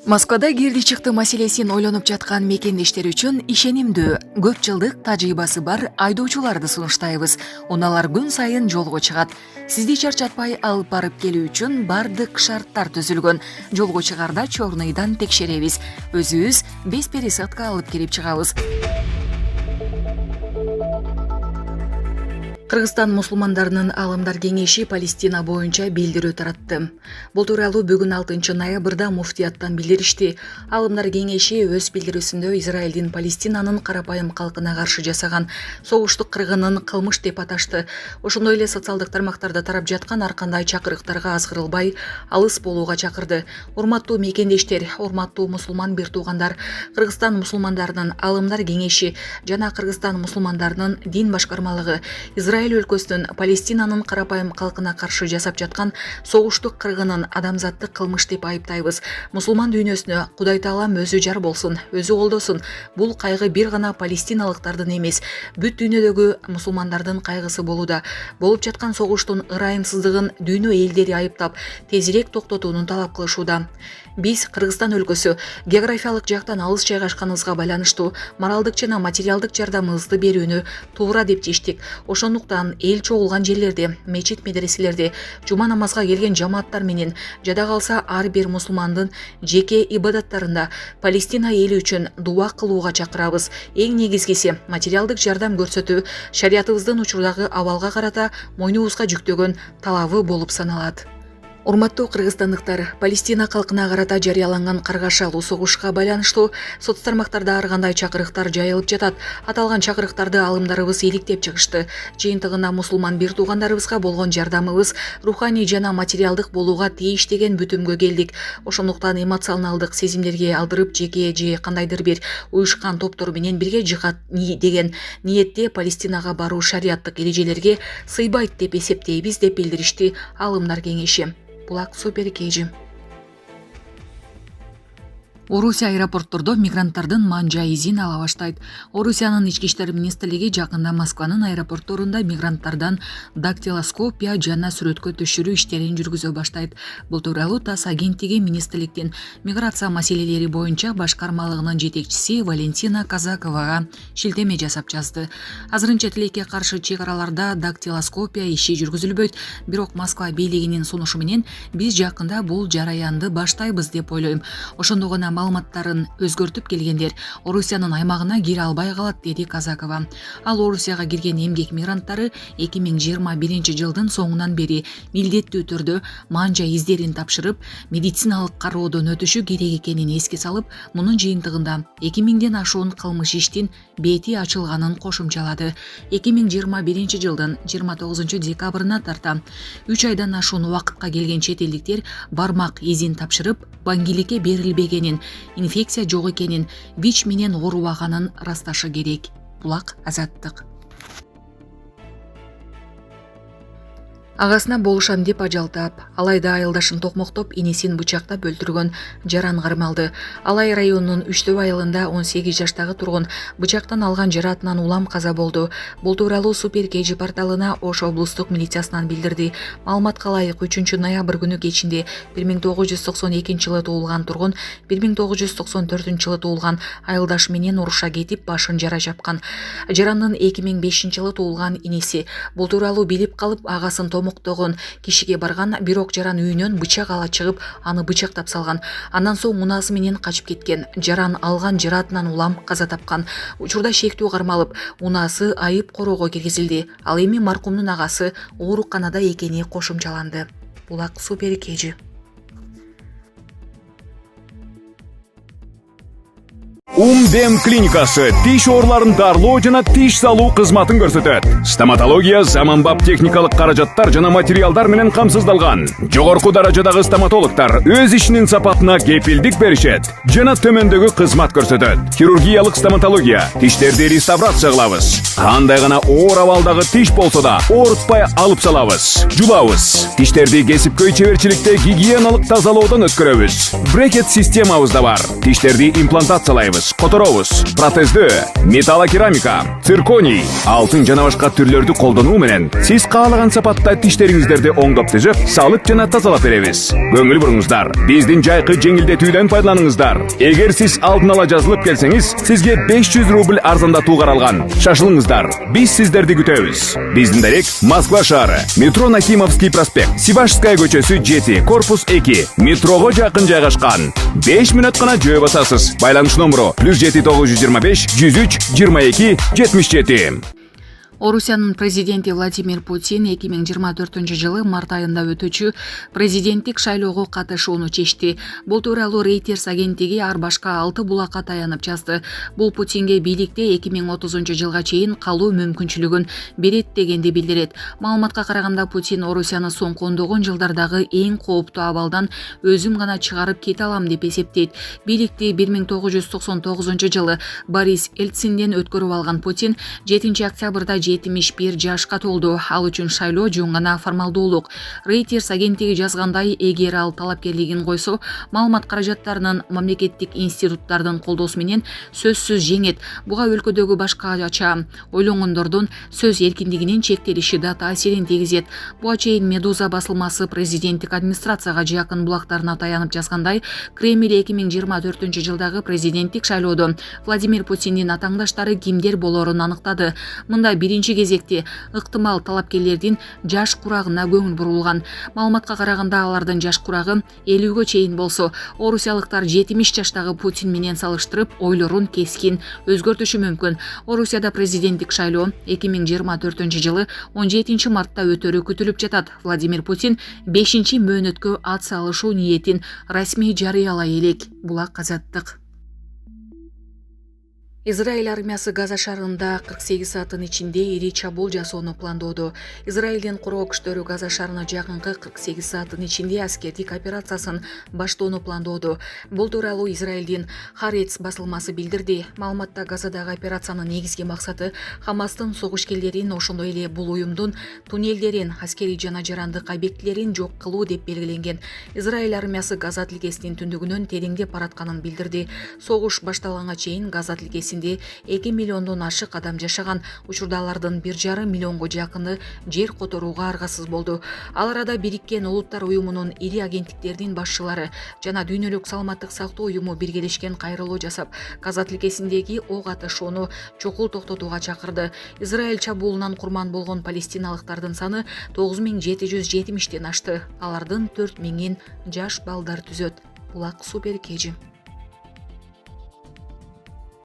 Москвада кирди чыкты маселесин ойлонуп жаткан мекендештер үчүн ишенимдүү, көп жылдык тажрыйбасы бар айдоочуларды сунуштайбыз. Унаалар күн сайын жолго чыгат. Сизди чарчатпай алып барып келүү үчүн бардык шарттар түзүлгөн. Жолго чыгарда чорнуйдан текшеребиз. Өзүбүз без пересадка алып кирип чыгабыз. Кыргызстан мусулмандарынын Аалымдар кеңеши Палестина боюнча билдирүү таратты. Бул тууралуу бүгүн 6 ноябрда муфтияттан билдиришти. Аалымдар кеңеши өз билдирүүсүндө Израилдин Палестинанын карапайым калкына каршы жасаган согуштук кыргынын кылмыш деп аташты. Ошондой эле социалдык тармактарда тарап жаткан ар кандай чакырыктарга азгырылбай, алыс болууга чакырды. Урматтуу мекендештер, урматтуу мусулман бир туугандар, Кыргызстан мусулмандарынын Аалымдар кеңеши жана Кыргызстан мусулмандарынын дин башкармалыгы Израиль өлкөсүнүн Палестинанын карапайым калкына каршы жасап жаткан согуштук кыргынын адамзаттык кылмыш деп айыптайбыз. Мусулман дүйнөсүнө Кудай Таалам өзү жар болсун, өзү колдосун. Бул кайгы бир гана палестиналыктардын эмес, бүт дүйнөдөгү мусулмандардын кайгысы болууда. Болуп жаткан согуштун ырайымсыздыгын дүйнө элдери айыптап, тезирээк токтотууну талап кылышууда. Биз Кыргызстан өлкөсү географиялык жактан алыс жайгашканыбызга байланыштуу моралдык жана материалдык жардамыбызды берүүнү туура деп чечтик. Ошондуктан эл чогулган жерлерде, мечит медреселерде жума намазга келген жамааттар менен жада калса ар бир мусулмандын жеке ибадаттарында Палестина эли үчүн дуа кылууга чакырабыз. Эң негизгиси материалдык жардам көрсөтүү шариятыбыздын учурдагы абалга карата мойнубузга жүктөгөн талабы болуп саналат. Урматтуу кыргызстандыктар, Палестина калкына карата жарыяланган каргашалуу согушка байланыштуу соц тармактарда ар кандай чакырыктар жайылып жатат. Аталган чакырыктарды аалымдарыбыз иликтеп чыгышты. Жыйынтыгында мусулман бир туугандарыбызга болгон жардамыбыз руханий жана материалдык болууга тийиш деген бүтүмгө келдик. Ошондуктан эмоционалдык сезимдерге алдырып жеке же кандайдыр бир уюшкан топтор менен бирге жихад деген ниетте Палестинага баруу шариаттык эрежелерге сыйбайт деп эсептейбиз деп билдиришти Аалымдар кеңеши. Булак Супер Кейжи. Орусия аэропорттордо мигранттардын манжа изин ала баштайт. Орусиянын ички иштер министрлиги жакында Москванын аэропортторунда мигранттардан дактилоскопия жана сүрөткө түшүрүү иштерин жүргүзө баштайт. Бул тууралуу ТАСС агенттиги министрликтин миграция маселелери боюнча башкармалыгынын жетекчиси Валентина Казаковага шилтеме жасап жазды. Азырынча тилекке каршы чек араларда дактилоскопия иши жүргүзүлбөйт, бирок Москва бийлигинин сунушу менен биз жакында бул жараянды баштайбыз деп ойлойм. Ошондо гана маалыматтарын өзгөртүп келгендер Орусиянын аймагына кире албай калат, деди Казакова. Ал Орусияга кирген эмгек мигранттары 2021 жылдын соңунан бери милдеттүү түрдө манжа издерин тапшырып, медициналык кароодон өтүшү керек экенин эске салып, мунун жыйынтыгында 2000ден ашуун кылмыш иштин бети ачылганын кошумчалады. 2021 жылдын 29 декабрына тарта 3 айдан ашуун убакытка келген чет элдиктер бармак изин тапшырып, баңгиликке берилбегенин, инфекция жок экенин, ВИЧ менен оорубаганын ырасташы керек. Булак Азаттык. Агасына болушам деп ажалтап, алайда айылдашын токмоктоп, инесин бычактап өлтүргөн жаран кармалды. Алай районунун Үчтөбө айылында 18 жаштагы тургун бычактан алган жаратынан улам каза болду. Бул тууралуу Супер Кейжи порталына Ош облустук милициясынан билдирди. Маалыматка ылайык 3 ноябрь күнү кечинде 1992 жылы туулган тургун 1994 жылы туулган айылдаш менен уруша кетип, башын жара жапкан. Жарандын 2005 жылы туулган инеси бул тууралуу билип калып, агасын токтогон кишиге барган, бирок жаран үйүнөн бычак ала чыгып, аны бычактап салган. Андан соң унасы менен качып кеткен. Жаран алган жаратынан улам каза тапкан. Учурда шектүү кармалып, унасы айып короого киргизилди. Ал эми маркумдун агасы ооруканада экени кошумчаланды. Булак Супер Кейжи. Умдем клиникасы тиш ооруларын дарылоо жана тиш салуу кызматын көрсөтөт. Стоматология заманбап техникалык каражаттар жана материалдар менен камсыздалган. Жогорку даражадагы стоматологтор өз ишинин сапатына кепилдик беришет жана төмөндөгү кызмат көрсөтөт. Хирургиялык стоматология, тиштерди реставрация кылабыз. Кандай гана оор абалдагы тиш болсо да оорутпай алып салабыз. Жулабыз. Тиштерди кесипкөй чеберчиликте гигиеналык тазалоодон өткөрөбүз. Брекет системабыз да бар. Тиштерди имплантациялайбыз. жасайбыз, которобуз. Протездөө, металлокерамика, цирконий, алтын жана башка түрлөрдү колдонуу менен сиз каалаган сапатта тиштериңиздерди оңдоп түзөп, салып жана тазалап беребиз. Көңүл буруңуздар, биздин жайкы жеңилдетүүдөн пайдаланыңыздар. Эгер сиз алдын ала жазылып келсеңиз, сизге 500 рубль арзандатуу каралган. Шашылыңыздар, биз сиздерди күтөбүз. Биздин дарек Москва шаары, метро Нахимовский проспект, Сибашская көчөсү 7, корпус 2, метрого жакын жайгашкан. 5 мүнөт гана жөө басасыз. Байланыш номеру +7 925 103 22 77. Орусиянын президенти Владимир Путин 2024 март айында өтүүчү президенттик шайлоого катышууну чечти. Бул тууралуу Reuters агенттиги ар башка 6 булакка таянып жазды. Бул Путинге бийликте 2030 жылга чейин калуу мүмкүнчүлүгүн берет дегенди билдирет. Маалыматка караганда Путин Орусияны соңку ондогон жылдардагы эң кооптуу абалдан өзүм гана чыгарып кете алам деп эсептейт. Бийликти 1999 жылы Борис Ельцинден өткөрүп алган Путин 7 октябрда 71 жашка толду. Ал үчүн шайлоо жөн гана формалдуулук. Reuters агенттиги жазгандай, эгер ал талапкерлигин койсо, маалымат каражаттарынын мамлекеттик институттардын колдоосу менен сөзсүз жеңет. Буга өлкөдөгү башкача ойлонгондордун сөз эркиндигинин чектелиши да таасирин тийгизет. Буга чейин Медуза басылмасы президенттик администрацияга жакын булактарына таянып жазгандай, Кремль 2024 жылдагы президенттик шайлоодо Владимир Путиндин атаңдаштары кимдер болорун аныктады. Мында биринчи кезекте ыктымал талапкерлердин жаш курагына көңүл бурулган. Маалыматка караганда алардын жаш курагы 50гө чейин болсо, орусиялыктар 70 жаштагы Путин менен салыштырып ойлорун кескин өзгөртүшү мүмкүн. Орусияда президенттик шайлоо 2024 жылы 17 мартта өтөрү күтүлүп жатат. Владимир Путин 5 мөөнөткө ат салышуу ниетин расмий жарыялай элек. Булак Азаттык. Израиль армиясы Газа шаарында 48 сааттын ичинде ири чабуул жасоону пландоодо. Израилдин куроо күчтөрү Газа шаарына жакынкы 48 сааттын ичинде аскердик операциясын баштоону пландоодо. Бул тууралуу Израилдин Харец басылмасы билдирди. Маалыматта Газадагы операциянын негизги максаты Хамастын согушкерлерин, ошондой эле бул уюмдун туннелдерин, аскерий жана жарандык объектилерин жок кылуу деп белгиленген. Израиль армиясы Газа тилкесинин түндүгүнөн тереңдеп баратканын билдирди. Согуш башталганга чейин Газа тилкесинде 2 миллиондон ашык адам жашаган. Учурда алардын 1,5 миллионго жакыны жер которууга аргасыз болду. Ал арада Бириккен Улуттар уюмунун ири агенттиктердин башчылары жана Дүйнөлүк саламаттык сактоо уюму биргелешкен кайрылуу жасап, Газа тилкесиндеги ок атышууну чокул токтотууга чакырды. Израиль чабуулунан курман болгон палестиналыктардын саны 9770ден ашты. Алардын 4000-ин жаш балдар түзөт. Булак Супер Кежи.